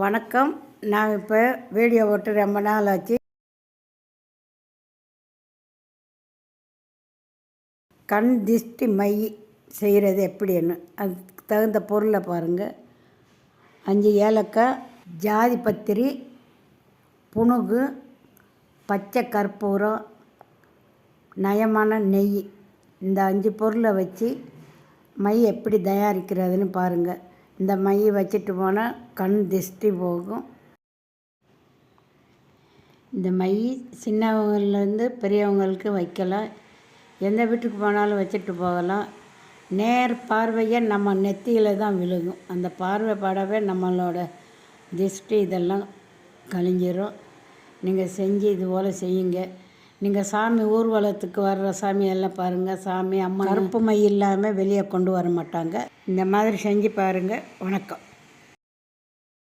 வணக்கம். நான் இப்போ வீடியோ போட்டு ரொம்ப நாள் ஆச்சு. கண் திஷ்டி மை செய்கிறது எப்படின்னு அதுக்கு தகுந்த பொருளை பாருங்கள். 5 ஏலக்காய், ஜாதி பத்திரி, புனுகு, பச்சை கற்பூரம், நயமான நெய், இந்த 5 பொருளை வச்சு மை எப்படி தயாரிக்கிறதுன்னு பாருங்கள். இந்த மை வச்சுட்டு போனால் கண் திஷ்டி போகும். இந்த மை சின்னவங்கலேருந்து பெரியவங்களுக்கு வைக்கலாம். எந்த வீட்டுக்கு போனாலும் வச்சுட்டு போகலாம். நேர் பார்வையை நம்ம நெத்தியில் தான் விழுகும். அந்த பார்வை படவே நம்மளோட திஷ்டி இதெல்லாம் கழிஞ்சிரும். நீங்கள் செஞ்சு இது போல் செய்யுங்க. நீங்கள் சாமி ஊர்வலத்துக்கு வர்ற சாமியெல்லாம் பாருங்கள். சாமி அம்மா கருப்பு மை இல்லாமல் வெளியே கொண்டு வர மாட்டாங்க. இந்த மாதிரி செஞ்சு பாருங்கள். வணக்கம்.